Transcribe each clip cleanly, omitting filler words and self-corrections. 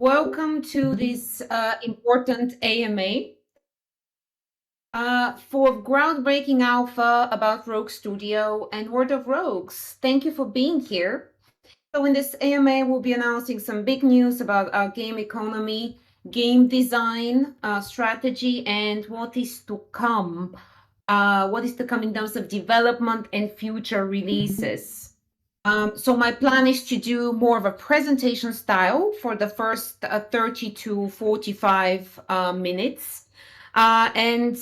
Welcome to this important AMA for groundbreaking alpha about Rogue Studio and World of Rogues. Thank you for being here. So in this AMA, we'll be announcing some big news about our game economy, game design, strategy, and what is to come. What is to come in terms of development and future releases. So my plan is to do more of a presentation style for the first 30 to 45 minutes. Then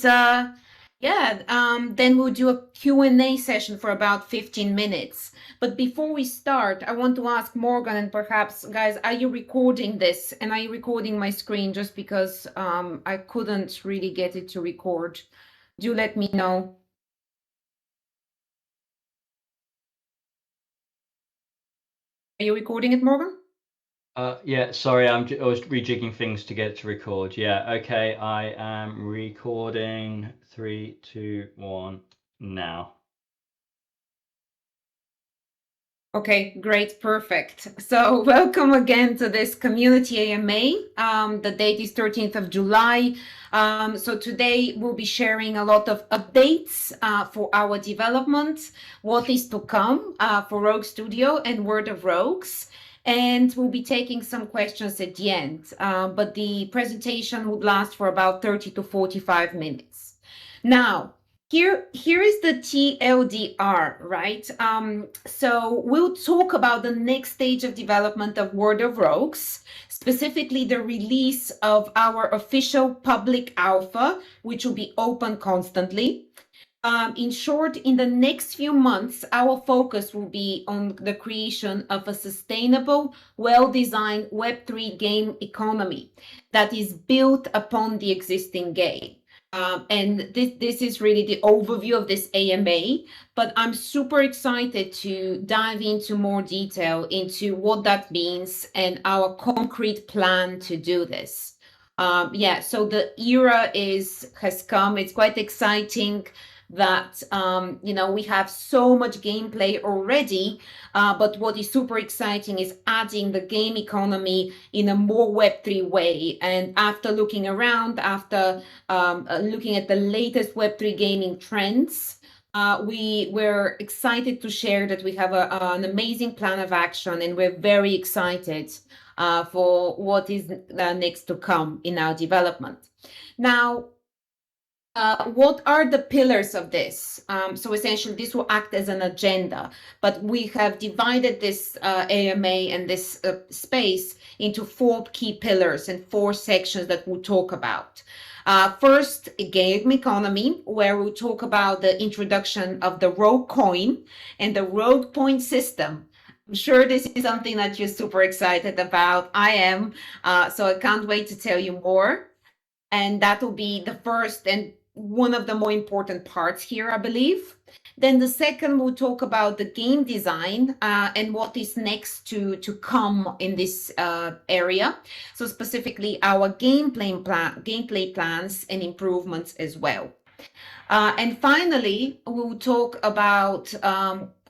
we'll do a Q&A session for about 15 minutes. But before we start, I want to ask Morgan and perhaps, guys, are you recording this? And are you recording my screen just because I couldn't really get it to record? Do let me know. Are you recording it, Morgan? Yeah, sorry, I was rejigging things to get it to record. Yeah, okay, I am recording. 3, 2, 1, now. Okay, great, perfect. So welcome again to this community AMA. The date is 13th of July. So today we'll be sharing a lot of updates for our development, what is to come for Rogue Studio and World of Rogues. And we'll be taking some questions at the end, but the presentation would last for about 30 to 45 minutes. Now, here is the TLDR, right? So we'll talk about the next stage of development of World of Rogues, specifically the release of our official public alpha, which will be open constantly. In short, in the next few months, our focus will be on the creation of a sustainable, well-designed Web3 game economy that is built upon the existing game. And this is really the overview of this AMA, but I'm super excited to dive into more detail into what that means and our concrete plan to do this. So the era has come. It's quite exciting that we have so much gameplay already, but what is super exciting is adding the game economy in a more Web3 way. And after looking around, after looking at the latest Web3 gaming trends, we were excited to share that we have an amazing plan of action, and we're very excited for what is next to come in our development. Now, what are the pillars of this? So essentially, this will act as an agenda, but we have divided this AMA and this space into 4 key pillars and 4 sections that we'll talk about. First, game economy, where we'll talk about the introduction of the Rogue coin and the Rogue point system. I'm sure this is something that you're super excited about. I am, so I can't wait to tell you more. And that will be the first and one of the more important parts here, I believe. Then the second, we'll talk about the game design and what is next to come in this area. So specifically our gameplay plans and improvements as well. And finally, we'll talk about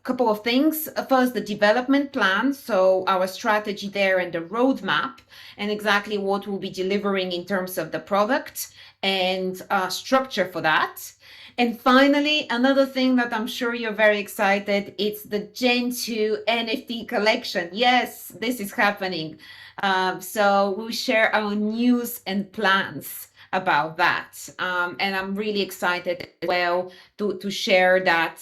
couple of things. First, the development plan, so our strategy there and the roadmap, and exactly what we'll be delivering in terms of the product and structure for that. And finally, another thing that I'm sure you're very excited, it's the Gen 2 NFT collection. Yes, this is happening. So we'll share our news and plans about that. And I'm really excited as well to share that.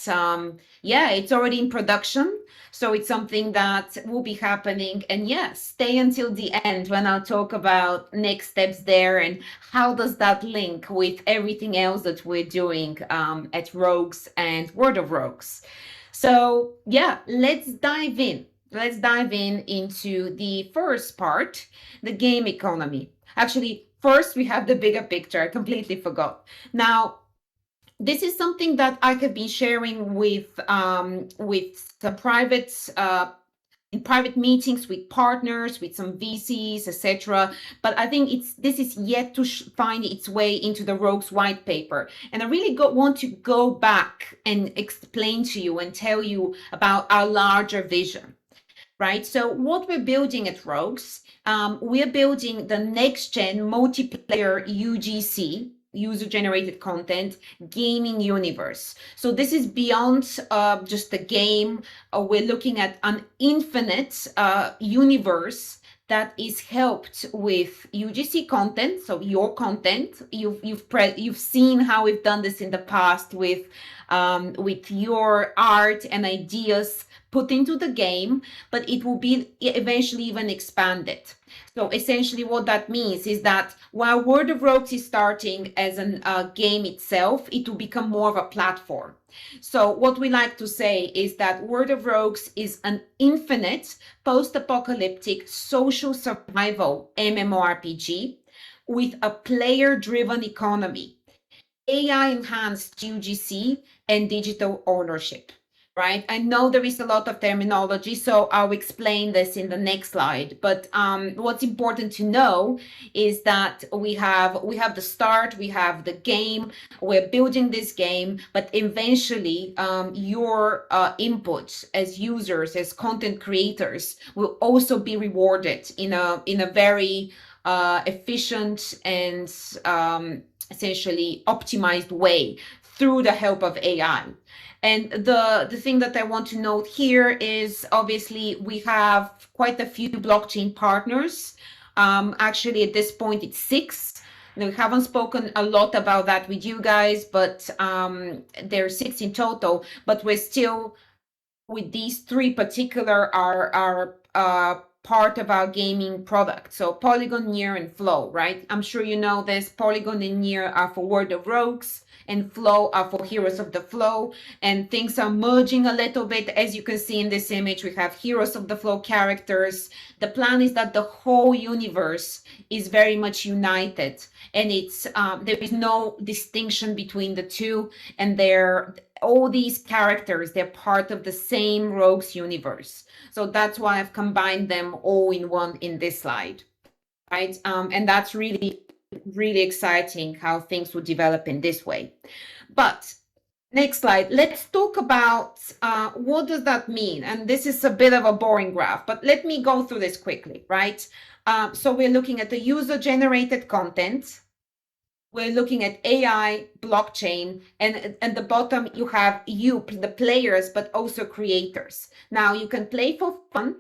It's already in production. So it's something that will be happening. And yes, stay until the end when I'll talk about next steps there and how does that link with everything else that we're doing at Rogues and World of Rogues. So let's dive in. Let's dive into the first part, the game economy. Actually, first, we have the bigger picture. I completely forgot. Now, this is something that I have been sharing with the in private meetings with partners, with some VCs, etc. But I think this is yet to find its way into the Rogues white paper. And I really want to go back and explain to you and tell you about our larger vision. right? So what we're building at Rogues, we're building the next gen multiplayer UGC, user generated content gaming universe. So this is beyond just a game. We're looking at an infinite universe that is helped with UGC content, so your content. You've seen how we've done this in the past with your art and ideas put into the game, but it will be eventually even expanded. So essentially what that means is that while World of Rogues is starting as a game itself, it will become more of a platform. So what we like to say is that World of Rogues is an infinite post-apocalyptic social survival MMORPG with a player-driven economy, AI-enhanced UGC, and digital ownership, right? I know there is a lot of terminology, so I'll explain this in the next slide. But what's important to know is that we have the start, we have the game, we're building this game, but eventually your input as users, as content creators, will also be rewarded in a very efficient and essentially optimized way through the help of AI. And the thing that I want to note here is obviously we have quite a few blockchain partners. Actually, at this point, it's 6. We haven't spoken a lot about that with you guys, but there are 6 in total. But we're still with these 3 particular are part of our gaming product. So Polygon, Near, and Flow, right? I'm sure you know this. Polygon and Near are for World of Rogues, and Flow are for Heroes of the Flow. And things are merging a little bit. As you can see in this image, we have Heroes of the Flow characters. The plan is that the whole universe is very much united, and it's there is no distinction between the two, and they're all these characters, they're part of the same Rogues universe. So that's why I've combined them all in one in this slide, right? And that's really, really exciting how things will develop in this way. But next slide, let's talk about what does that mean? And this is a bit of a boring graph, but let me go through this quickly, right? So we're looking at the user-generated content. We're looking at AI, blockchain, and at the bottom you have the players, but also creators. Now you can play for fun.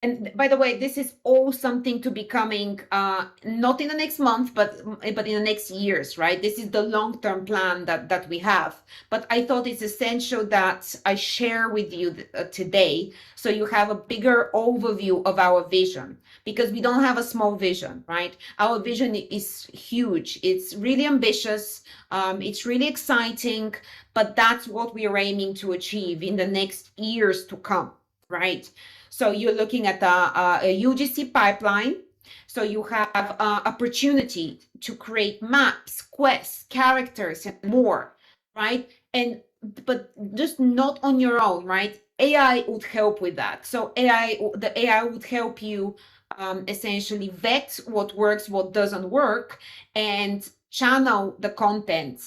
And by the way, this is all something to be coming, not in the next month, but in the next years, right? This is the long-term plan that we have. But I thought it's essential that I share with you today, so you have a bigger overview of our vision, because we don't have a small vision, right? Our vision is huge. It's really ambitious. It's really exciting, but that's what we are aiming to achieve in the next years to come, right? So you're looking at a UGC pipeline. So you have opportunity to create maps, quests, characters, and more, right? But just not on your own, right? AI would help with that. So the AI would help you essentially vet what works, what doesn't work, and channel the content,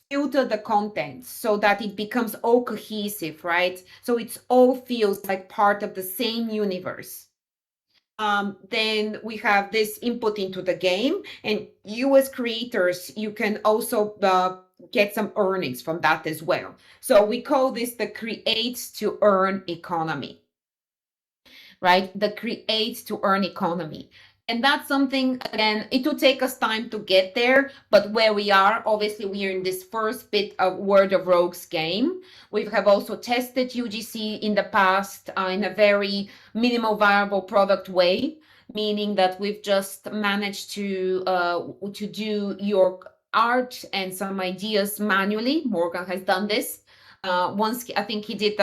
filter the content so that it becomes all cohesive, right? So it all feels like part of the same universe. Then we have this input into the game, and you as creators, you can also get some earnings from that as well. So we call this the create to earn economy, right? The create to earn economy. And that's something, again, it will take us time to get there, but where we are, obviously, we are in this first bit of World of Rogues game. We have also tested UGC in the past in a very minimal viable product way, meaning that we've just managed to do your art and some ideas manually. Morgan has done this. Once I think he did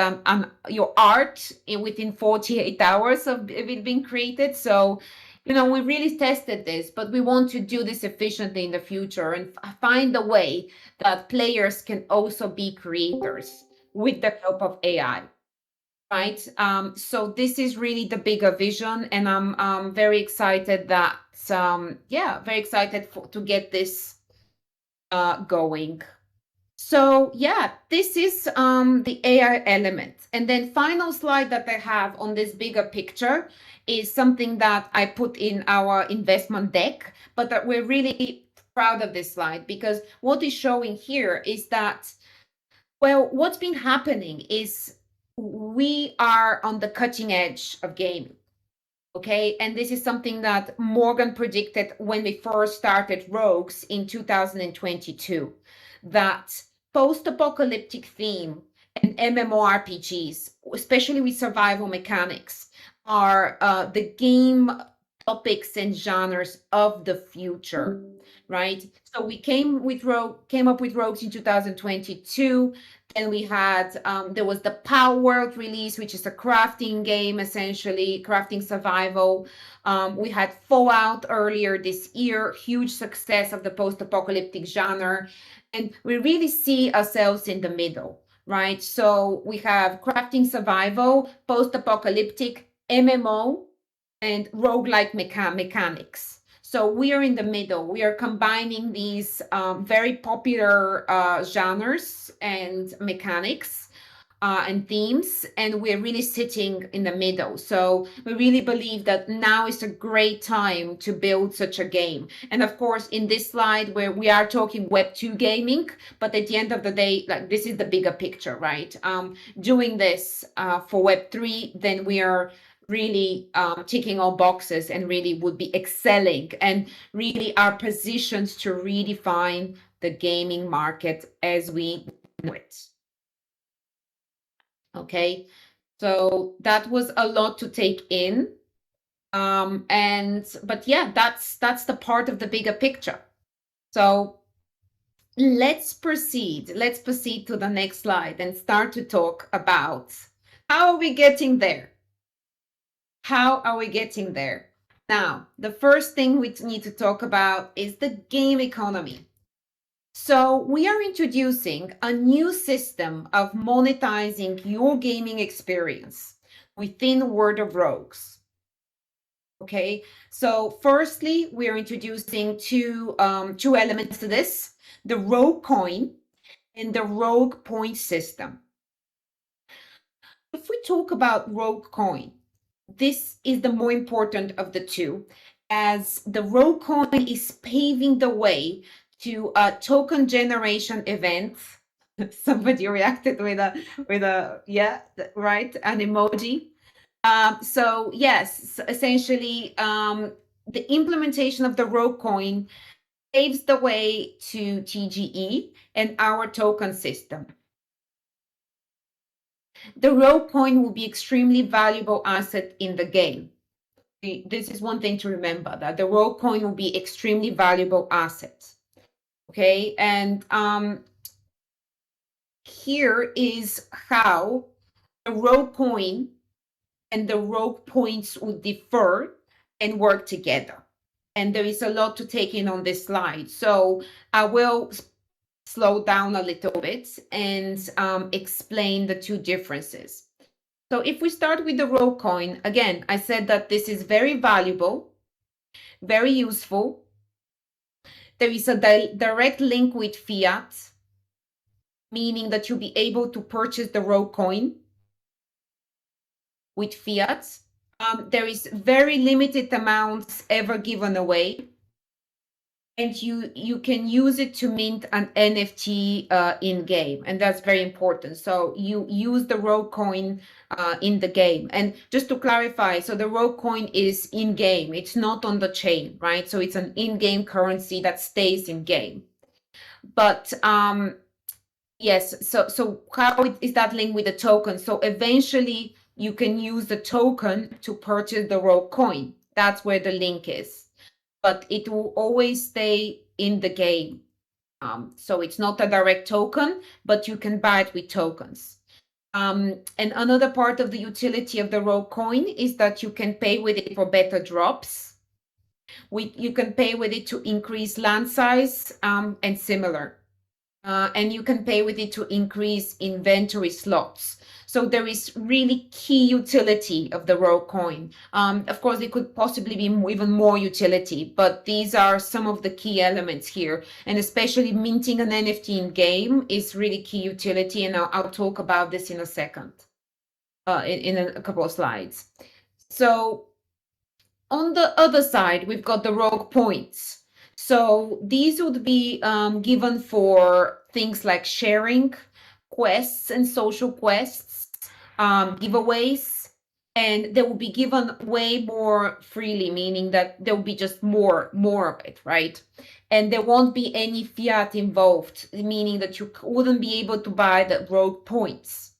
your art within 48 hours of it being created. So, we really tested this, but we want to do this efficiently in the future and find a way that players can also be creators with the help of AI. Right. So this is really the bigger vision, and I'm very excited that very excited to get this going. So yeah, this is the AI element. And then final slide that I have on this bigger picture is something that I put in our investment deck, but that we're really proud of this slide because what is showing here is that, well, what's been happening is we are on the cutting edge of gaming. Okay, and this is something that Morgan predicted when we first started Rogues in 2022, that post-apocalyptic theme and MMORPGs, especially with survival mechanics, are the game topics and genres of the future, right? So we came up with Rogues in 2022. Then we had there was the Power World release, which is a crafting game, essentially crafting survival. We had Fallout earlier this year, huge success of the post-apocalyptic genre, and we really see ourselves in the middle, right? So we have crafting survival, post-apocalyptic, MMO, and roguelike mechanics. So we are in the middle. We are combining these very popular genres and mechanics and themes, and we're really sitting in the middle. So we really believe that now is a great time to build such a game. And of course, in this slide where we are talking Web 2 gaming, but at the end of the day, like this is the bigger picture, right? Doing this for Web 3, then we are really ticking all boxes and really would be excelling and really are positioned to redefine the gaming market as we know it. Okay, so that was a lot to take in. But yeah, that's the part of the bigger picture. So let's proceed. Let's proceed to the next slide and start to talk about how are we getting there? How are we getting there? Now, the first thing we need to talk about is the game economy. So we are introducing a new system of monetizing your gaming experience within World of Rogues. Okay, so firstly, we are introducing two elements to this, the Rogue coin and the Rogue point system. If we talk about Rogue coin, this is the more important of the two, as the Rogue coin is paving the way to a token generation event. Somebody reacted with a yeah, right, an emoji. So yes, essentially, the implementation of the Rogue coin paves the way to TGE and our token system. The Rogue coin will be extremely valuable asset in the game. This is one thing to remember, that the Rogue coin will be extremely valuable asset. Okay, and here is how the Rogue coin and the Rogue points would differ and work together. And there is a lot to take in on this slide. So I will slow down a little bit and explain the two differences. So if we start with the Rogue coin, again, I said that this is very valuable, very useful. There is a direct link with fiat, meaning that you'll be able to purchase the Rogue coin with fiat. There is very limited amounts ever given away, and you can use it to mint an NFT in game, and that's very important. So you use the Rogue coin in the game. And just to clarify, so the Rogue coin is in game; it's not on the chain, right? So it's an in-game currency that stays in game. But yes, so how is that linked with the token? So eventually you can use the token to purchase the Rogue coin. That's where the link is. But it will always stay in the game. So it's not a direct token, but you can buy it with tokens. And another part of the utility of the Rogue coin is that you can pay with it for better drops. You can pay with it to increase land size and similar. and you can pay with it to increase inventory slots. So there is really key utility of the Rogue coin. Of course, it could possibly be even more utility, but these are some of the key elements here. And especially minting an NFT in game is really key utility, and I'll talk about this in a second, in a couple of slides. So on the other side, we've got the Rogue points. So these would be given for things like sharing, quests and social quests, giveaways, and they will be given way more freely, meaning that there will be just more of it, right? And there won't be any fiat involved, meaning that you wouldn't be able to buy the Rogue points.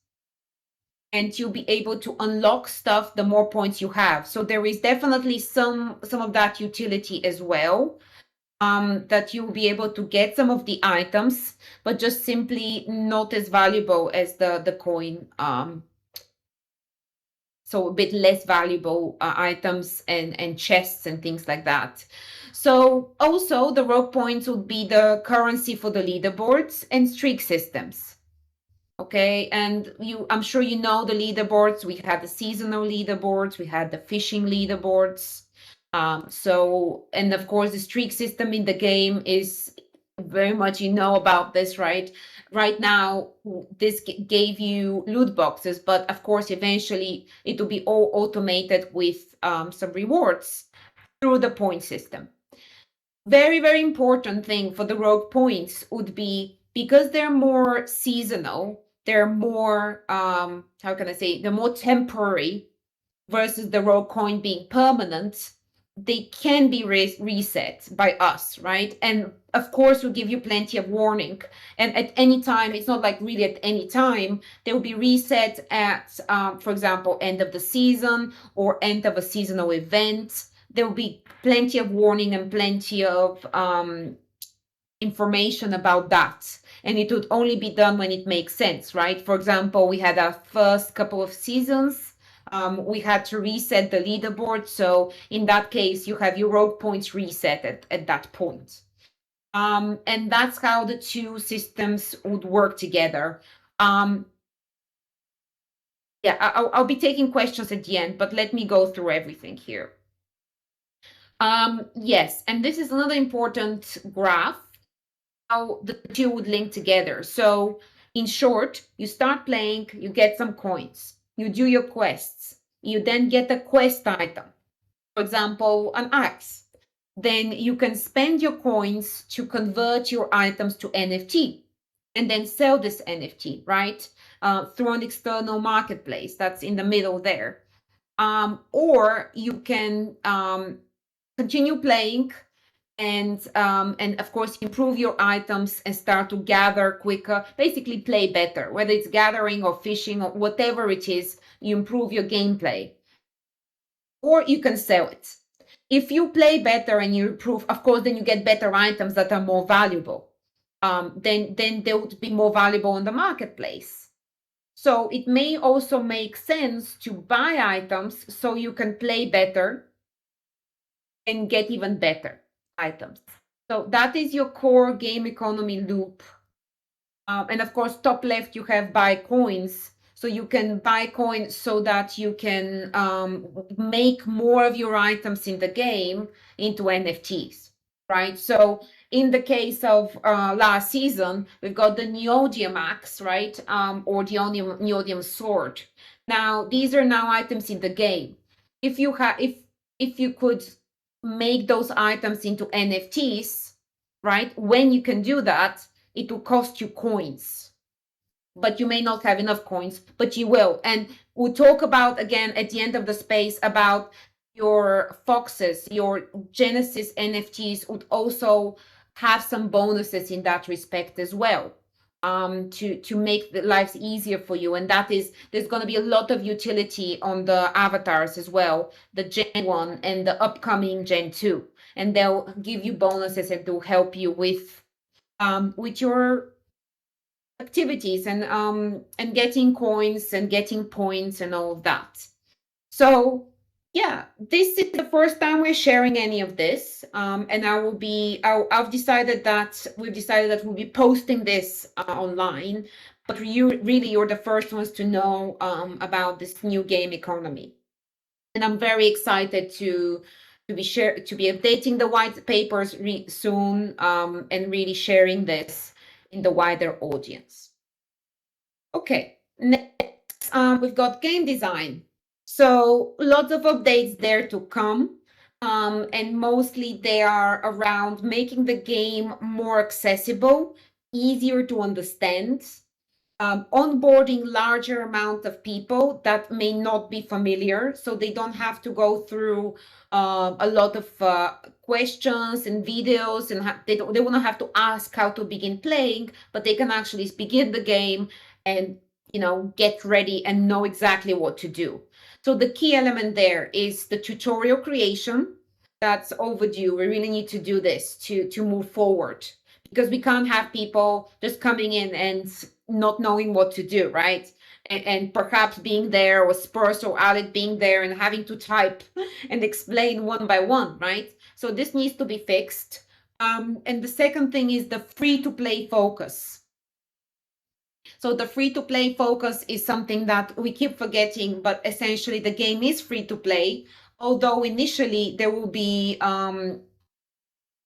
And you'll be able to unlock stuff the more points you have. So there is definitely some of that utility as well, that you'll be able to get some of the items, but just simply not as valuable as the coin. So a bit less valuable items and chests and things like that. So also the Rogue points would be the currency for the leaderboards and streak systems. Okay, and I'm sure you know the leaderboards. We had the seasonal leaderboards, we had the fishing leaderboards. And of course, the streak system in the game is very much, you know about this, right? Right now, this gave you loot boxes, but of course, eventually it will be all automated with some rewards through the point system. Very, very important thing for the Rogue points would be, because they're more seasonal, they're more, how can I say, they're more temporary versus the Rogue coin being permanent. They can be reset by us, right? And of course, we'll give you plenty of warning. And at any time, it's not like really at any time, they will be reset at, for example, end of the season or end of a seasonal event. There will be plenty of warning and plenty of information about that. And it would only be done when it makes sense, right? For example, we had our first couple of seasons. We had to reset the leaderboard. So in that case, you have your Rogue points reset at that point. And that's how the two systems would work together. Yeah, I'll be taking questions at the end, but let me go through everything here. Yes, and this is another important graph, how the two would link together. So in short, you start playing, you get some coins, you do your quests, you then get a quest item, for example, an axe. Then you can spend your coins to convert your items to NFT and then sell this NFT, right? Through an external marketplace that's in the middle there. Or you can continue playing and of course improve your items and start to gather quicker, basically play better, whether it's gathering or fishing or whatever it is, you improve your gameplay. Or you can sell it. If you play better and you improve, of course, then you get better items that are more valuable. Then they would be more valuable on the marketplace. So it may also make sense to buy items so you can play better and get even better items. So that is your core game economy loop. And of course, top left, you have buy coins. So you can buy coins so that you can make more of your items in the game into NFTs, right? So in the case of last season, we've got the Neodymium axe, right? Or the Neodymium sword. Now, these are now items in the game. If you could make those items into NFTs, right? When you can do that, it will cost you coins. But you may not have enough coins, but you will. And we'll talk about again at the end of the space about your foxes, your Genesis NFTs would also have some bonuses in that respect as well. To make the lives easier for you, and that is, there's going to be a lot of utility on the avatars as well, the Gen 1 and the upcoming Gen 2, and they'll give you bonuses and to help you with your activities and getting coins and getting points and all of that. So Yeah, this is the first time we're sharing any of this, and I've decided that we'll be posting this online. But you're the first ones to know about this new game economy, and I'm very excited to be updating the white papers soon, and really sharing this in the wider audience. Okay, next we've got game design. So lots of updates there to come. And mostly they are around making the game more accessible, easier to understand, onboarding larger amount of people that may not be familiar, so they don't have to go through a lot of questions and videos, and they won't have to ask how to begin playing, but they can actually begin the game and get ready and know exactly what to do. So the key element there is the tutorial creation. That's overdue. We really need to do this to move forward, because we can't have people just coming in and not knowing what to do, right? And perhaps being there, or Spurs or Alec being there and having to type and explain one by one, right? So this needs to be fixed. And the second thing is the free to play focus. So the free to play focus is something that we keep forgetting, but essentially the game is free to play, although initially there will be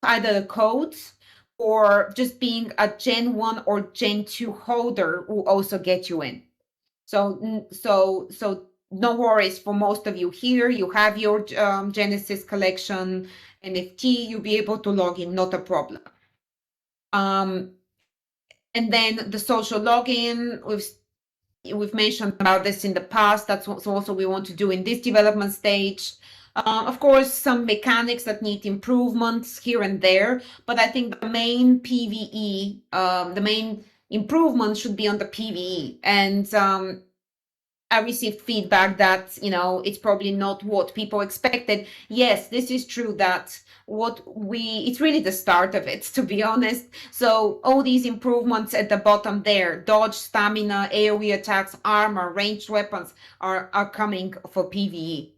either codes, or just being a Gen 1 or Gen 2 holder will also get you in. So no worries for most of you here. You have your Genesis collection NFT, you'll be able to log in, not a problem. And then the social login, we've mentioned about this in the past. That's what also we want to do in this development stage. Of course, some mechanics that need improvements here and there, but I think the main PvE, the main improvement should be on the PvE. And I received feedback that, it's probably not what people expected. Yes, this is true that it's really the start of it, to be honest. So all these improvements at the bottom there, dodge, stamina, AoE attacks, armor, ranged weapons are coming for PvE,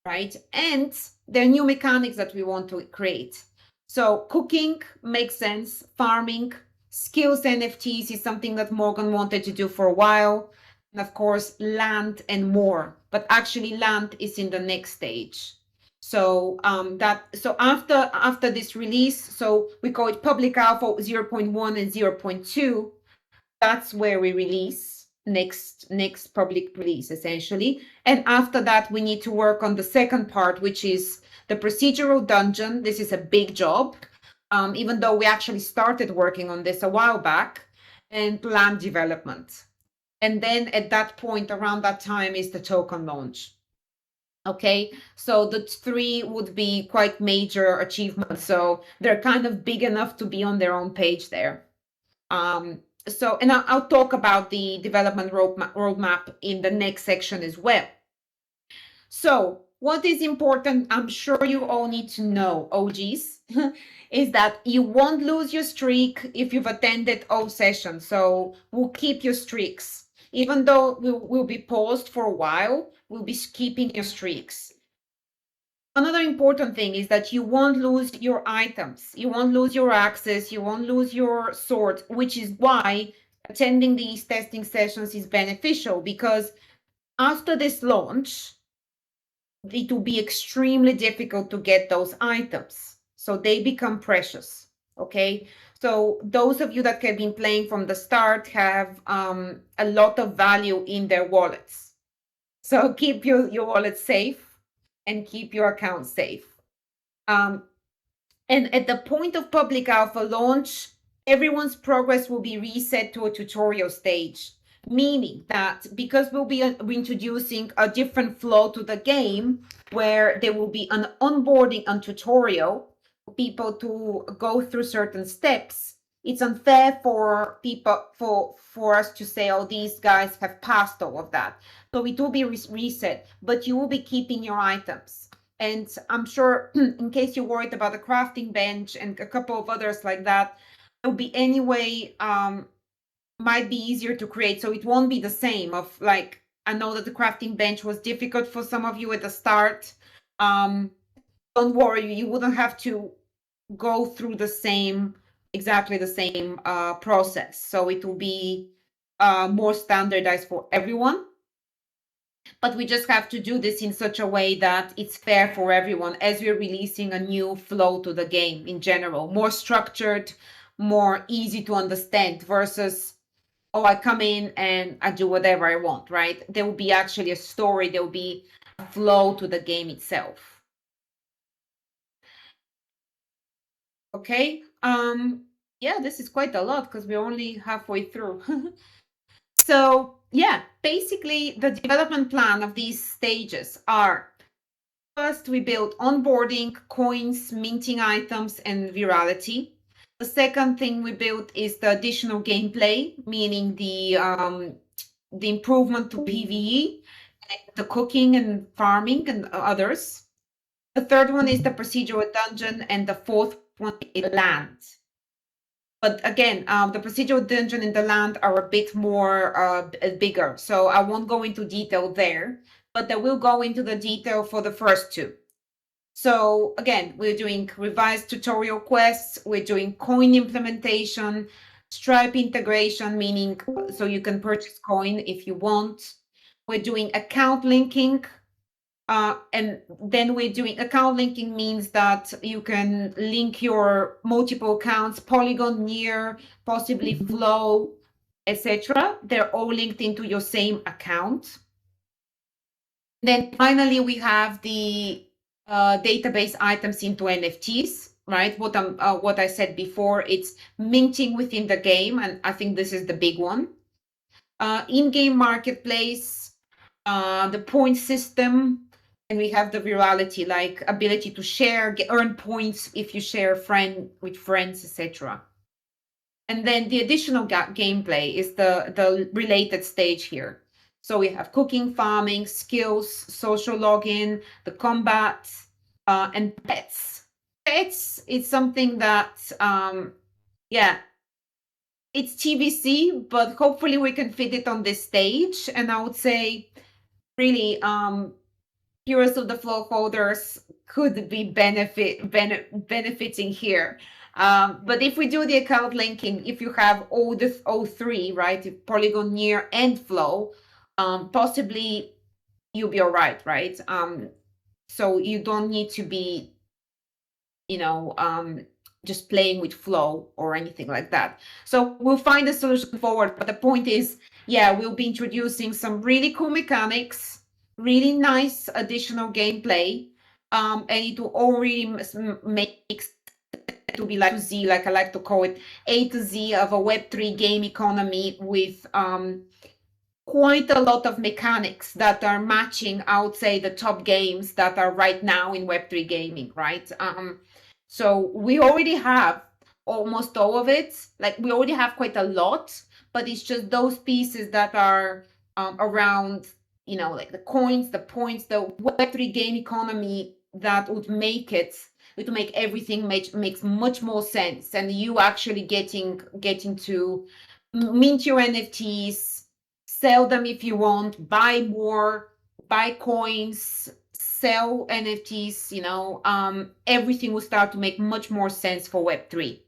right? And there are new mechanics that we want to create. So cooking makes sense, farming, skills NFTs is something that Morgan wanted to do for a while, and of course land and more, but actually land is in the next stage. So after this release, so we call it public alpha 0.1 and 0.2, that's where we release next public release, essentially. And after that we need to work on the second part, which is the procedural dungeon. This is a big job, even though we actually started working on this a while back, and land development. And then at that point, around that time, is the token launch. Okay, so the three would be quite major achievements. So they're kind of big enough to be on their own page there. And I'll talk about the development roadmap in the next section as well. So what is important, I'm sure you all need to know, OGs, is that you won't lose your streak if you've attended all sessions. So we'll keep your streaks. Even though we'll be paused for a while, we'll be keeping your streaks. Another important thing is that you won't lose your items, you won't lose your access, you won't lose your sword, which is why attending these testing sessions is beneficial, because after this launch, it will be extremely difficult to get those items. So they become precious. Okay. So those of you that have been playing from the start have a lot of value in their wallets. So keep your wallet safe and keep your account safe. And at the point of public alpha launch, everyone's progress will be reset to a tutorial stage, meaning that because we'll be introducing a different flow to the game, where there will be an onboarding and tutorial for people to go through certain steps, it's unfair for people for us to say, oh, these guys have passed all of that. So it will be reset, but you will be keeping your items. And I'm sure, in case you're worried about the crafting bench and a couple of others like that, it'll be anyway, might be easier to create. So it won't be the same of like, I know that the crafting bench was difficult for some of you at the start. don't worry, you wouldn't have to go through exactly the same process. So it will be more standardized for everyone. But we just have to do this in such a way that it's fair for everyone as we're releasing a new flow to the game in general, more structured, more easy to understand versus, oh, I come in and I do whatever I want, right? There will be actually a story, there will be a flow to the game itself. Okay. Yeah, this is quite a lot because we're only halfway through. So yeah, basically the development plan of these stages are: first, we build onboarding, coins, minting items, and virality. The second thing we built is the additional gameplay, meaning the improvement to PvE, the cooking and farming and others. The third one is the procedural dungeon, and the fourth one is land. But again, the procedural dungeon and the land are a bit more bigger, so I won't go into detail there, but I will go into the detail for the first two. So again, we're doing revised tutorial quests, we're doing coin implementation, Stripe integration, meaning so you can purchase coin if you want. We're doing account linking, and then we're doing account linking means that you can link your multiple accounts, Polygon, Near, possibly Flow, etc. They're all linked into your same account. Then finally, we have the database items into NFTs, right? What I said before, it's minting within the game, and I think this is the big one. In-game marketplace, the point system, and we have the virality, like ability to share, earn points if you share with friends, etc. And then the additional gameplay is the related stage here. So we have cooking, farming, skills, social login, the combat, and pets. Pets is something that, yeah, it's TBC, but hopefully we can fit it on this stage. And I would say, really, Heroes of the Flow holders could be benefiting here. But if we do the account linking, if you have all three, right, if Polygon, Near, and Flow, possibly you'll be all right? So you don't need to be, just playing with Flow or anything like that. So we'll find a solution forward. But the point is, yeah, we'll be introducing some really cool mechanics, really nice additional gameplay, and it will all really make it to be like to Z, like I like to call it, A to Z of a Web3 game economy with quite a lot of mechanics that are matching, I would say, the top games that are right now in Web3 gaming, right? So we already have almost all of it. Like we already have quite a lot, but it's just those pieces that are around, like the coins, the points, the Web3 game economy that would make everything makes much more sense, and you actually getting to mint your NFTs, sell them if you want, buy more, buy coins, sell NFTs, everything will start to make much more sense for Web3.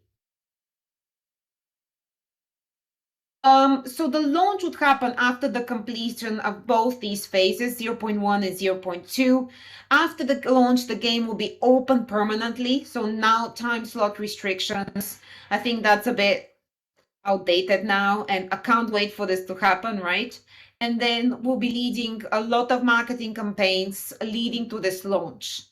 So the launch would happen after the completion of both these phases, 0.1 and 0.2. After the launch, the game will be open permanently. So now time slot restrictions, I think that's a bit outdated now, and I can't wait for this to happen, right? And then we'll be leading a lot of marketing campaigns leading to this launch,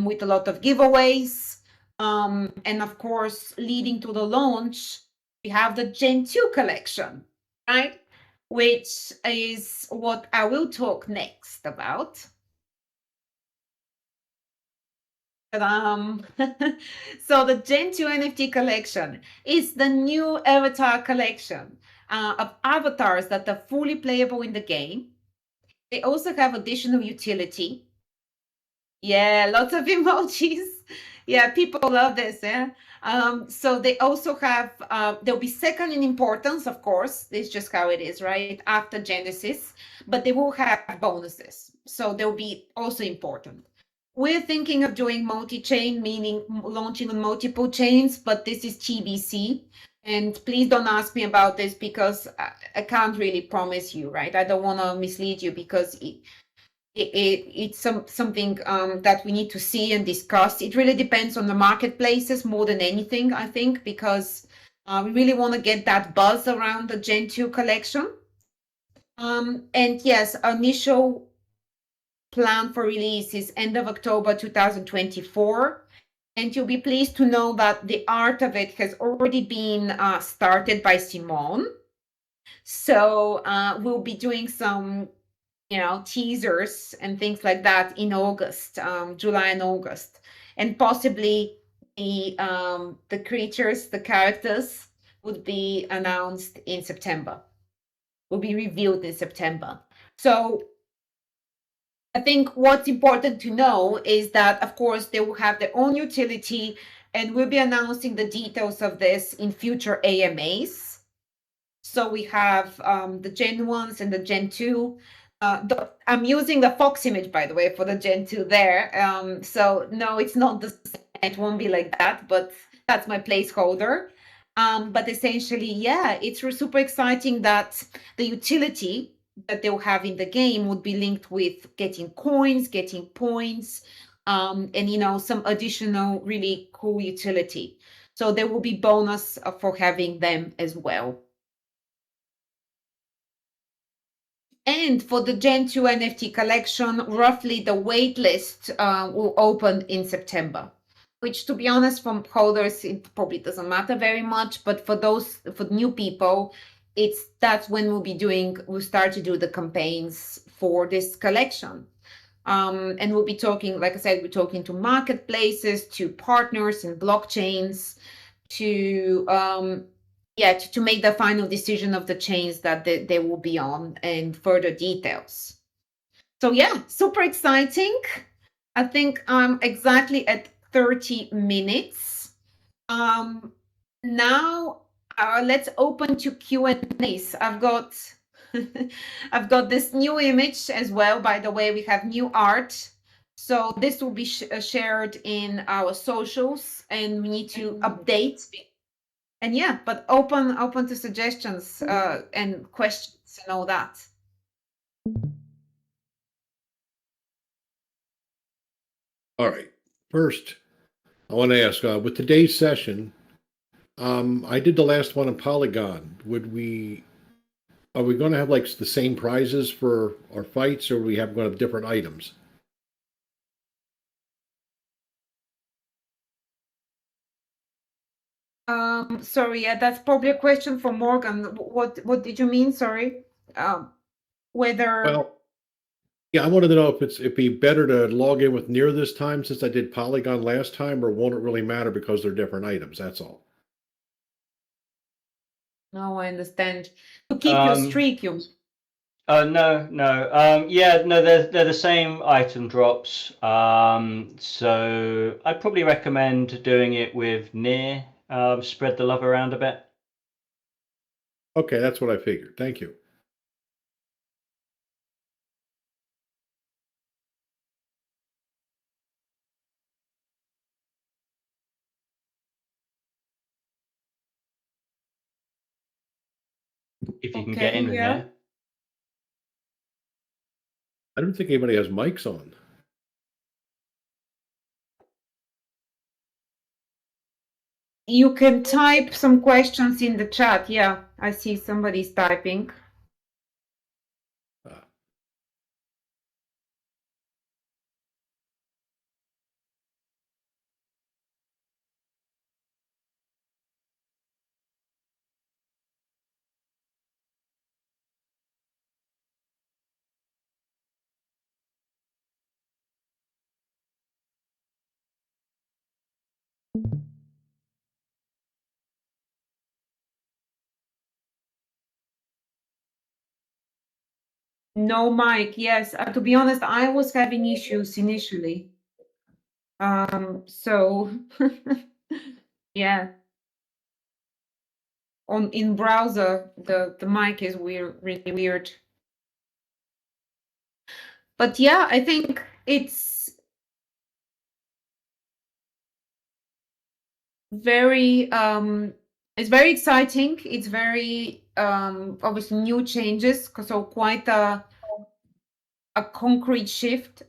with a lot of giveaways. And of course, leading to the launch, we have the Gen 2 collection, right? Which is what I will talk next about. So the Gen 2 NFT collection is the new avatar collection of avatars that are fully playable in the game. They also have additional utility. Yeah, lots of emojis. Yeah, people love this. Yeah. So they also have, they'll be second in importance, of course. It's just how it is, right? After Genesis, but they will have bonuses. So they'll be also important. We're thinking of doing multi-chain, meaning launching on multiple chains, but this is TBC. And please don't ask me about this because I can't really promise you, right? I don't want to mislead you because it's something that we need to see and discuss. It really depends on the marketplaces more than anything, I think, because we really want to get that buzz around the Gen 2 collection. And yes, initial plan for release is end of October 2024. And you'll be pleased to know that the art of it has already been started by Simone. So we'll be doing some, teasers and things like that in August, July and August, and possibly the creatures, the characters would be announced in September. Will be revealed in September. So I think what's important to know is that, of course, they will have their own utility, and we'll be announcing the details of this in future AMAs. So we have the Gen 1s and the Gen 2. I'm using the Fox image, by the way, for the Gen 2 there. So no, it's not the same. It won't be like that, but that's my placeholder. But essentially, yeah, it's super exciting that the utility that they'll have in the game would be linked with getting coins, getting points, and some additional really cool utility. So there will be bonus for having them as well. And for the Gen 2 NFT collection, roughly the wait list will open in September, which, to be honest, from holders, it probably doesn't matter very much. But for new people, that's when we'll start to do the campaigns for this collection. And we'll be talking, like I said, we're talking to marketplaces, to partners and blockchains, to to make the final decision of the chains that they will be on and further details. So yeah, super exciting. I think I'm exactly at 30 minutes. Now let's open to Q&As. I've got this new image as well. By the way, we have new art. So this will be shared in our socials, and we need to update. And yeah, but open to suggestions and questions and all that. All right. First, I want to ask with today's session, I did the last one on Polygon. Are we going to have like the same prizes for our fights, or are we going to have different items? Sorry, yeah, that's probably a question for Morgan. What did you mean? Sorry. Whether Well, yeah, I wanted to know if it'd be better to log in with Near this time since I did Polygon last time, or won't it really matter because they're different items? That's all. No, I understand. To keep your streak, you. No. Yeah, no, they're the same item drops. So I'd probably recommend doing it with near. Spread the love around a bit. Okay, that's what I figured. Thank you. If you can get in with yeah. near. I don't think anybody has mics on. You can type some questions in the chat. Yeah, I see somebody's typing. Uh, No mic. Yes. To be honest, I was having issues initially. So yeah. In browser, the mic is weird, really weird. But yeah, I think it's very it's very exciting. It's very obviously new changes, so quite a concrete shift.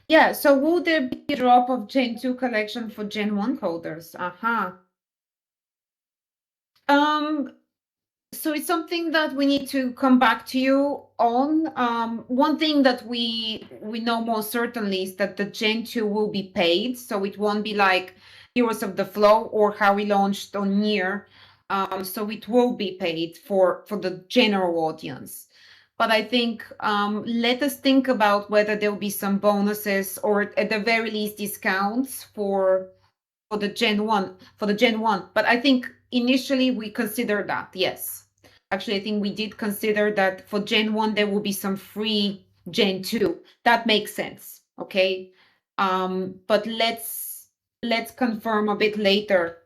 Yeah, so will there be a drop of Gen 2 collection for Gen 1 holders? Uh-huh. Um, so it's something that we need to come back to you on. One thing that we know more certainly is that the Gen 2 will be paid, so it won't be like Heroes of the Flow or how we launched on Nier. So it will be paid for the general audience. But I think let us think about whether there will be some bonuses or at the very least discounts for the Gen 1. But I think initially we considered that, yes. Actually, I think we did consider that for Gen 1 there will be some free Gen 2. That makes sense. Okay. But let's confirm a bit later.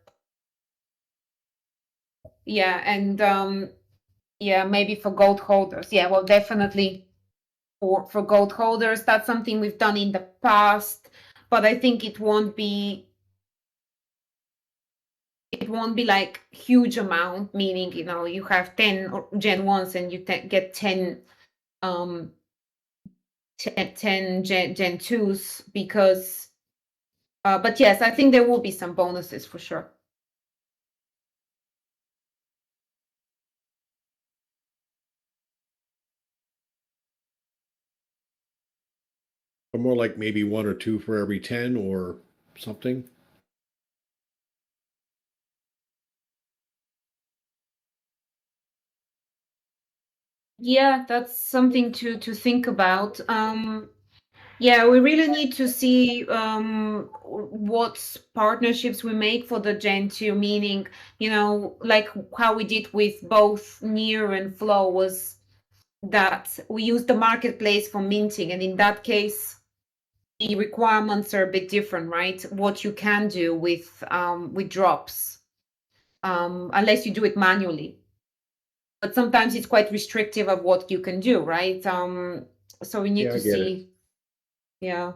Yeah, and yeah, maybe for gold holders. Yeah, well, definitely for gold holders. That's something we've done in the past, but I think it won't be like huge amount, meaning you have 10 Gen 1s and you get 10 um 10 Gen 2s because but yes, I think there will be some bonuses for sure. Or more like maybe one or two for every 10 or something. Yeah, that's something to think about. Yeah, we really need to see what partnerships we make for the Gen 2, meaning, like how we did with both Near and Flow was that we use the marketplace for minting, and in that case, the requirements are a bit different, right? What you can do with drops, unless you do it manually. But sometimes it's quite restrictive of what you can do, right? So we need Yeah, to I get it. see. Yeah.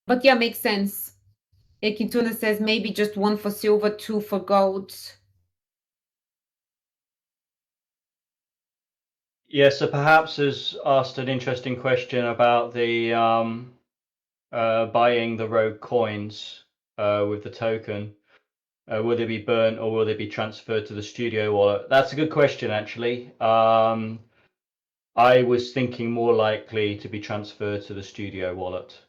But yeah, makes sense. Ekituna says maybe just one for silver, two for gold. Yeah, so perhaps has asked an interesting question about the buying the rogue coins with the token. Will they be burnt or will they be transferred to the studio wallet? That's a good question, actually. I was thinking more likely to be transferred to the studio wallet.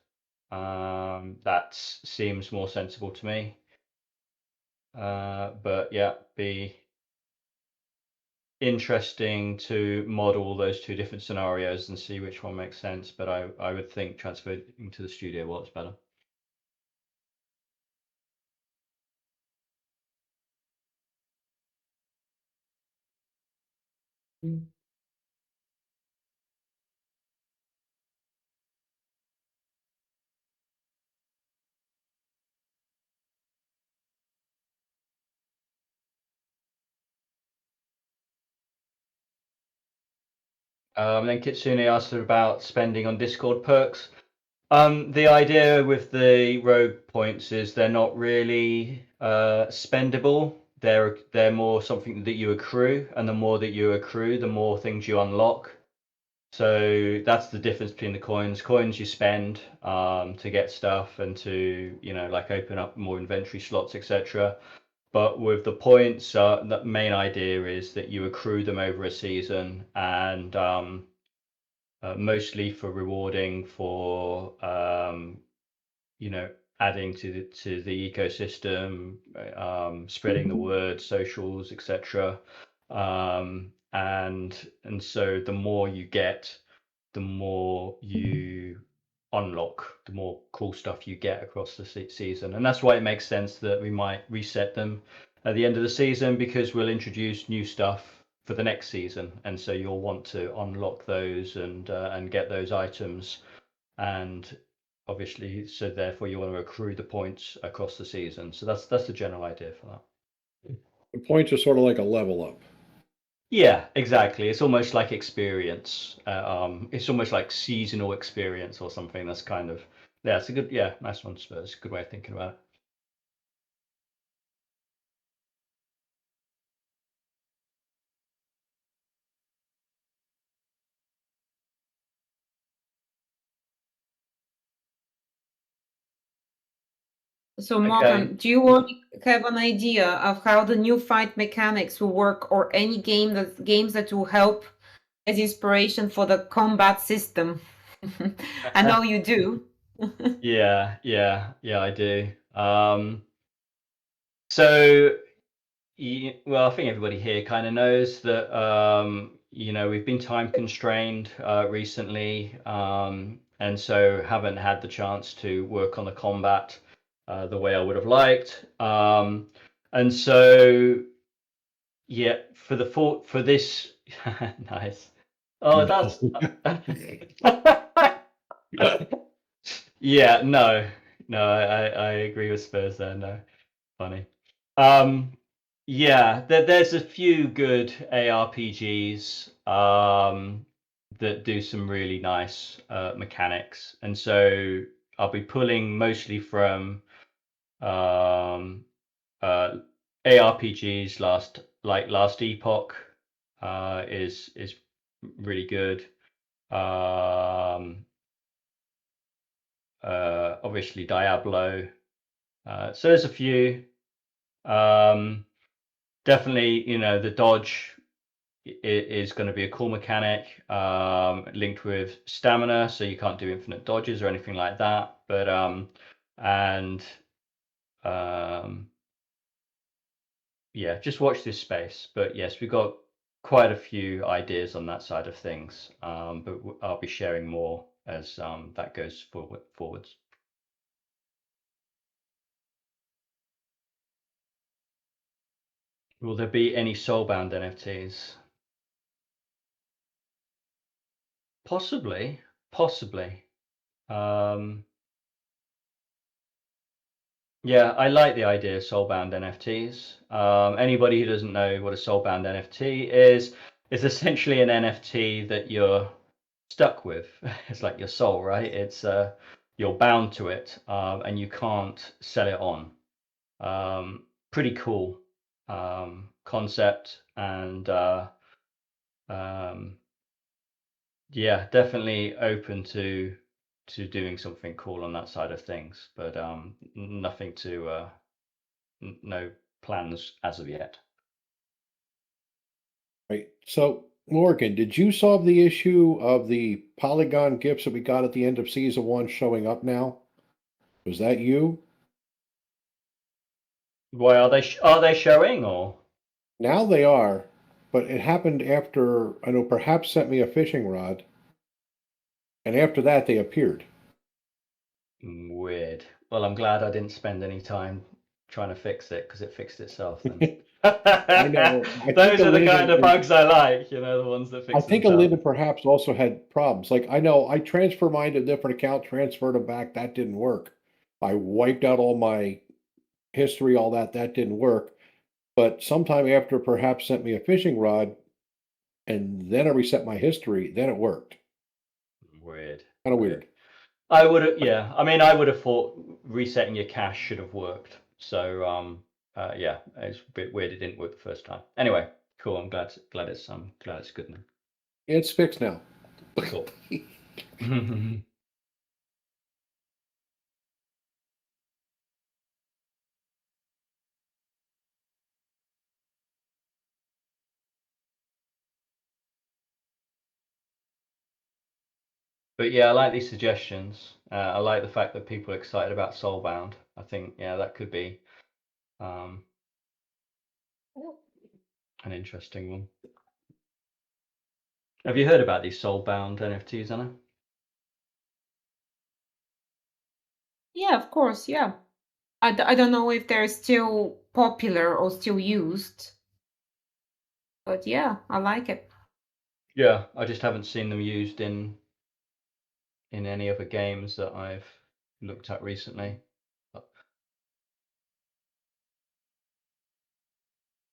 That seems more sensible to me. But yeah, be interesting to model those two different scenarios and see which one makes sense. But I would think transferring to the studio wallet's better. Mm. Then Kitsune asked about spending on Discord perks. The idea with the rogue points is they're not really spendable. They're more something that you accrue, and the more that you accrue, the more things you unlock. So that's the difference between the coins. Coins you spend to get stuff and to like open up more inventory slots, etc. But with the points, the main idea is that you accrue them over a season, and mostly for rewarding for adding to the ecosystem, spreading the word, socials, etc. And so the more you get, the more you unlock, the more cool stuff you get across the season. And that's why it makes sense that we might reset them at the end of the season, because we'll introduce new stuff for the next season, and so you'll want to unlock those and get those items, and obviously, so therefore you want to accrue the points across the season. So that's the general idea for that. The points are sort of like a level up. Yeah, exactly. It's almost like experience. It's almost like seasonal experience or something. That's kind of, yeah. It's a good, yeah, nice one, Spurs. Good way of thinking about it. So Morgan, do you already have an idea of how the new fight mechanics will work, or any games that will help as inspiration for the combat system? I know you do. Yeah, I do. So, well, I think everybody here kind of knows that, we've been time constrained recently, and so haven't had the chance to work on the combat the way I would have liked. And so, yeah, for this, nice. Oh, that's yeah, no, I agree with Spurs there. No, funny. Yeah, there's a few good ARPGs that do some really nice mechanics, and so I'll be pulling mostly from uh, ARPGs. Last Epoch is really good. Obviously Diablo. So there's a few. Definitely, the dodge is going to be a cool mechanic, linked with stamina, so you can't do infinite dodges or anything like that. But and yeah, just watch this space. But yes, we've got quite a few ideas on that side of things. But I'll be sharing more as that goes forwards. Will there be any Soulbound NFTs? Possibly. Yeah, I like the idea of soulbound NFTs. Anybody who doesn't know what a soulbound NFT is, it's essentially an NFT that you're stuck with. It's like your soul, right? It's you're bound to it, and you can't sell it on. Pretty cool concept, and um, yeah, definitely open to doing something cool on that side of things, but nothing to no plans as of yet. Right. So, Morgan, did you solve the issue of the Polygon gifts that we got at the end of season one showing up now? Was that you? Why are they showing, or Now they are, but it happened after, I know perhaps sent me a fishing rod, and after that they appeared. weird? Well, I'm glad I didn't spend any time trying to fix it because it fixed itself then. I know. I think Those are the kind Alinda, of bugs I like, the ones that I fix think themselves. Alinda perhaps also had problems. Like I know I transferred mine to a different account, transferred them back, that didn't work. I wiped out all my history, all that, that didn't work. But sometime after perhaps sent me a fishing rod and then I reset my history, then it worked. Weird. Kind of Weird. weird. I would have, yeah. I mean, I would have thought resetting your cache should have worked. So, yeah, it's a bit weird it didn't work the first time. Anyway, cool. I'm glad it's good now. It's fixed now. Cool. But yeah, I like these suggestions. I like the fact that people are excited about Soulbound. I think, yeah, that could be um, an interesting one. Have you heard about these Soulbound NFTs, Anna? Yeah, of course. Yeah. I don't know if they're still popular or still used, but yeah, I like it. Yeah, I just haven't seen them used in any other games that I've looked at recently.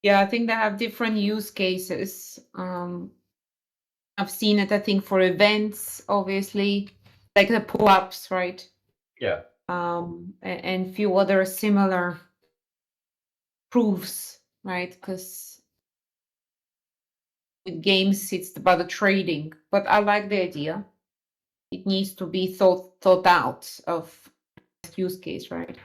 Yeah, I think they have different use cases. I've seen it, I think, for events, obviously, like the pull-ups, right? Yeah. And few other similar proofs, right? Because with games, it's about the trading. But I like the idea. It needs to be thought out of use case, right?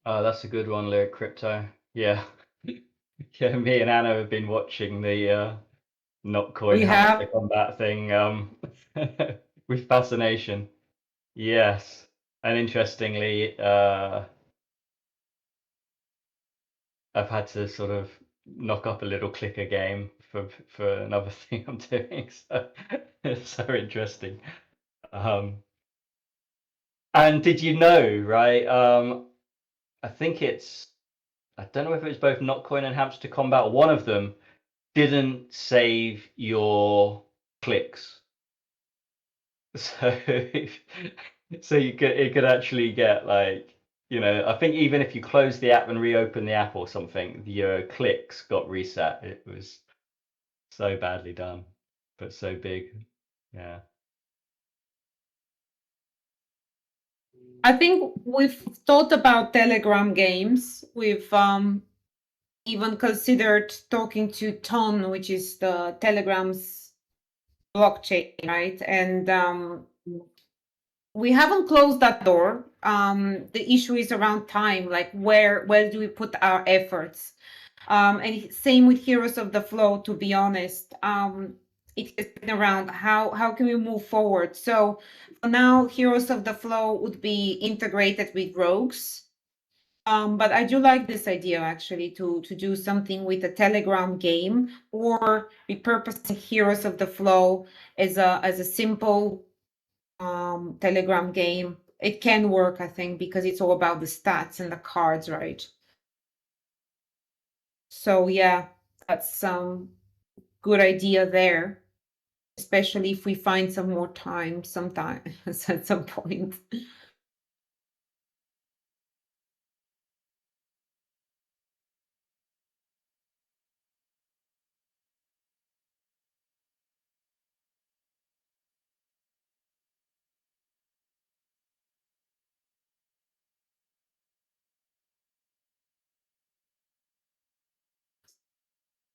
Oh, that's a good one, Lyric Crypto. Yeah. Yeah, me and Anna have been watching the not coin We hamster have. combat thing with fascination. Yes. And interestingly, I've had to sort of knock up a little clicker game for another thing I'm doing. So it's so interesting. And did you know, right? I think I don't know if it was both Notcoin and Hamster Combat. One of them didn't save your clicks, so so it could actually get like, I think even if you close the app and reopen the app or something, your clicks got reset. It was so badly done, but so big. Yeah. I think we've thought about Telegram games. We've even considered talking to Ton, which is the Telegram's blockchain, right? And we haven't closed that door. The issue is around time, like where do we put our efforts? And same with Heroes of the Flow, to be honest. It has been around how can we move forward? So for now, Heroes of the Flow would be integrated with Rogues. But I do like this idea actually to do something with a Telegram game or repurposing Heroes of the Flow as a simple Telegram game. It can work, I think, because it's all about the stats and the cards, right? So yeah, that's some good idea there, especially if we find some more time sometime at some point.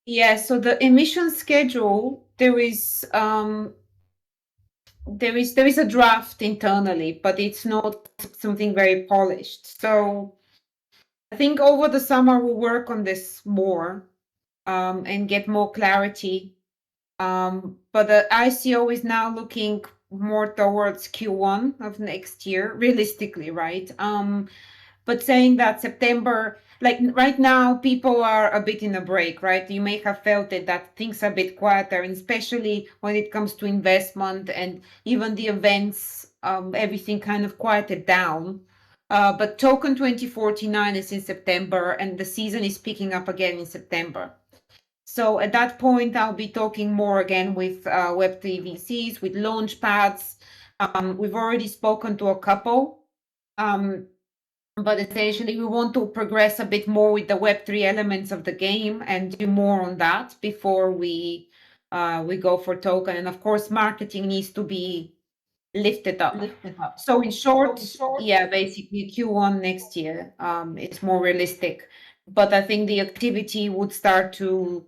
Yeah, so the emission schedule, there is a draft internally, but it's not something very polished. So I think over the summer we'll work on this more and get more clarity. But the ICO is now looking more towards Q1 of next year, realistically, right? But saying that September, like right now, people are a bit in a break, right? You may have felt it that things are a bit quieter, and especially when it comes to investment and even the events, everything kind of quieted down. But Token 2049 is in September, and the season is picking up again in September. So at that point, I'll be talking more again with Web3 VCs, with launch pads. We've already spoken to a couple. But essentially, we want to progress a bit more with the Web3 elements of the game and do more on that before we go for token. And of course, marketing needs to be lifted up. So in short, yeah, basically Q1 next year, it's more realistic. But I think the activity would start to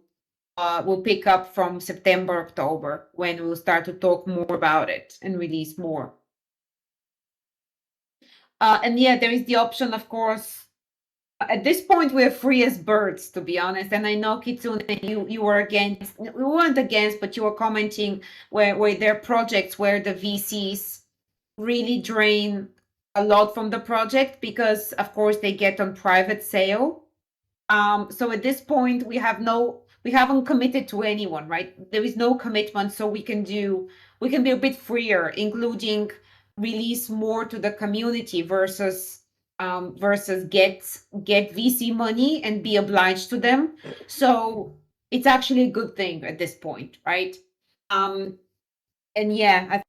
will pick up from September, October, when we'll start to talk more about it and release more. And yeah, there is the option, of course. At this point, we're free as birds, to be honest. And I know, Kitsune, you were against, we weren't against, but you were commenting where there are projects where the VCs really drain a lot from the project because, of course, they get on private sale. So at this point, we haven't committed to anyone, right? There is no commitment, so we can be a bit freer, including release more to the community versus get VC money and be obliged to them. So it's actually a good thing at this point, right? And yeah,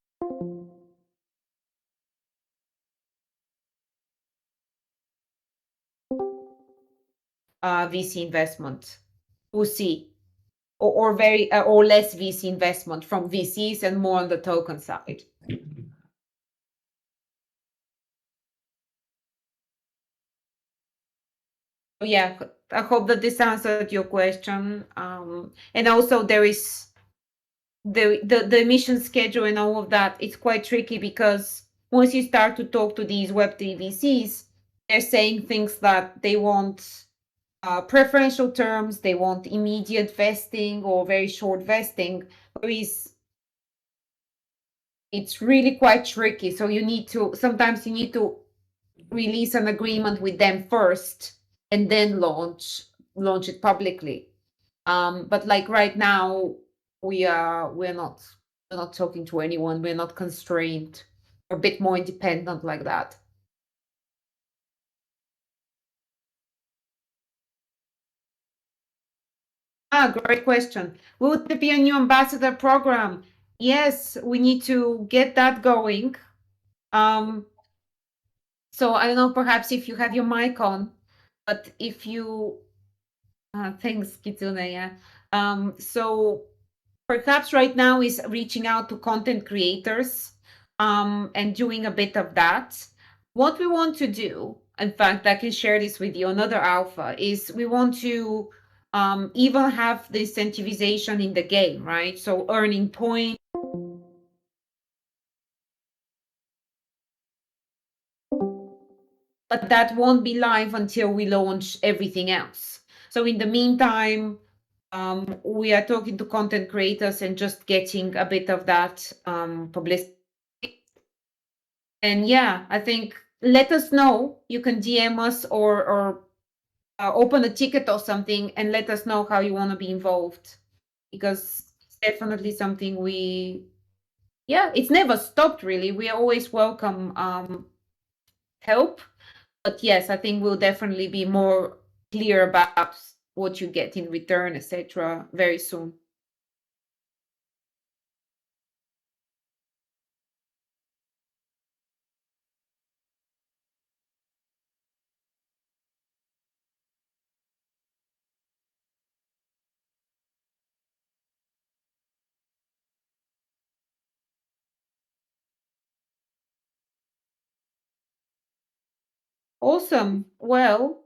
VC investment. We'll see. Or very or less VC investment from VCs and more on the token side. Yeah, I hope that this answered your question. And also there is the emission schedule and all of that. It's quite tricky because once you start to talk to these Web3 VCs, they're saying things that they want preferential terms, they want immediate vesting or very short vesting, whereas it's really quite tricky. So sometimes you need to release an agreement with them first and then launch it publicly. But like right now, we're not talking to anyone. We're not constrained. We're a bit more independent like that. Great question. Would there be a new ambassador program? Yes, we need to get that going. So I don't know, perhaps if you have your mic on, but if you, thanks, Kitsune, yeah. So perhaps right now is reaching out to content creators, and doing a bit of that. What we want to do, in fact, I can share this with you, another alpha, is we want to even have the incentivization in the game, right? So earning points. But that won't be live until we launch everything else. So in the meantime, we are talking to content creators and just getting a bit of that publicity. And yeah, I think let us know. You can DM us or open a ticket or something and let us know how you want to be involved, because it's definitely something it's never stopped really. We always welcome help. But yes, I think we'll definitely be more clear about what you get in return, etc. very soon. Awesome. Well,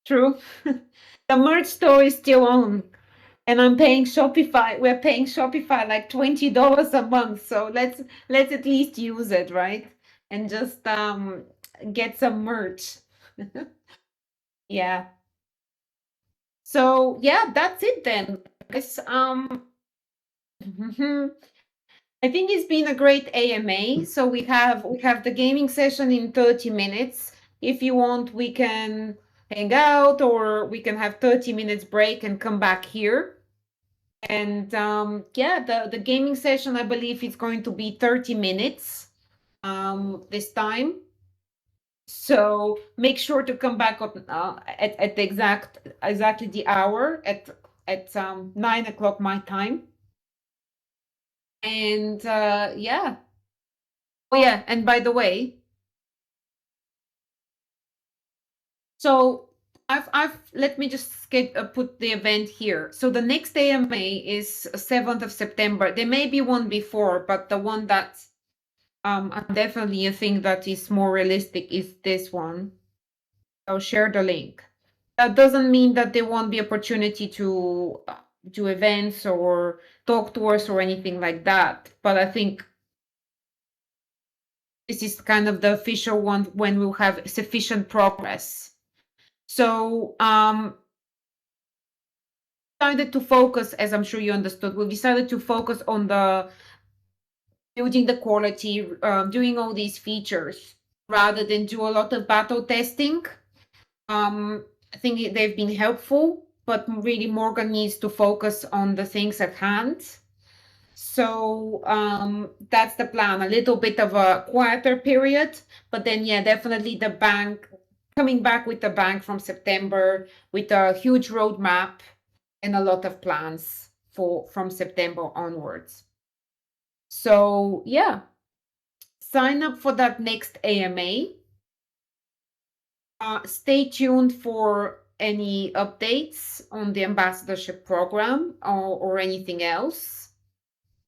true. The merch store is still on, and I'm paying Shopify. We're paying Shopify like $20 a month. So let's at least use it, right? And just get some merch. Yeah. So yeah, that's it then. Guys. I think it's been a great AMA. So we have the gaming session in 30 minutes. If you want, we can hang out or we can have 30 minutes break and come back here. And the gaming session, I believe, is going to be 30 minutes this time. So make sure to come back at the exactly the hour at 9 o'clock my time. And yeah. Oh yeah, and by the way, so I've let me just put the event here. So the next AMA is 7th of September. There may be one before, but the one that I definitely think that is more realistic is this one. I'll share the link. That doesn't mean that there won't be opportunity to do events or talk to us or anything like that. But I think this is kind of the official one when we'll have sufficient progress. So decided to focus, as I'm sure you understood, we decided to focus on the building the quality, doing all these features rather than do a lot of battle testing. I think they've been helpful, but really Morgan needs to focus on the things at hand. So that's the plan. A little bit of a quieter period, but then yeah, definitely the bank coming back with the bank from September with a huge roadmap and a lot of plans from September onwards. So yeah, sign up for that next AMA. Stay tuned for any updates on the ambassadorship program or anything else.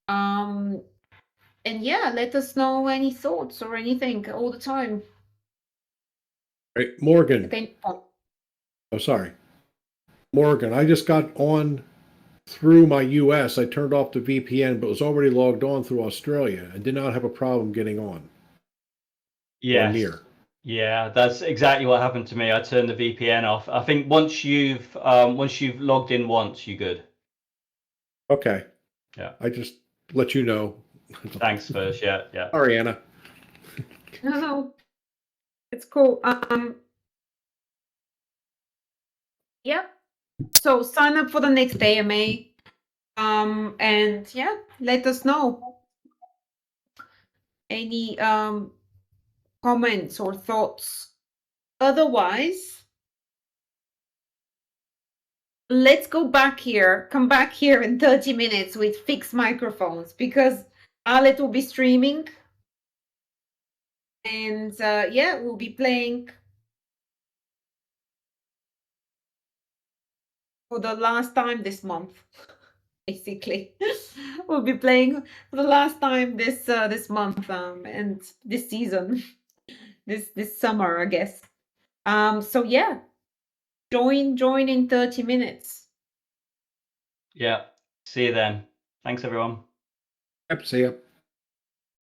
And yeah, let us know any thoughts or anything all the time. Right, Morgan. Okay. Oh, sorry. Morgan, I just got on through my US. I turned off the VPN, but was already logged on through Australia and did not have a problem getting on. Yes. near. Yeah, that's exactly what happened to me. I turned the VPN off. I think once you've logged in once, you're good. Okay. Yeah. I just let you know. Thanks first. Yeah, yeah. Sorry, Anna. No, it's cool. Yeah. So sign up for the next AMA. And yeah, let us know any comments or thoughts. Otherwise, let's go back here, come back here in 30 minutes with fixed microphones because Alet will be streaming. And yeah, we'll be playing for the last time this month. Basically, we'll be playing for the last time this month and this season, this summer, I guess. So yeah, join in 30 minutes. Yeah. See you then. Thanks, everyone. Yep, see ya.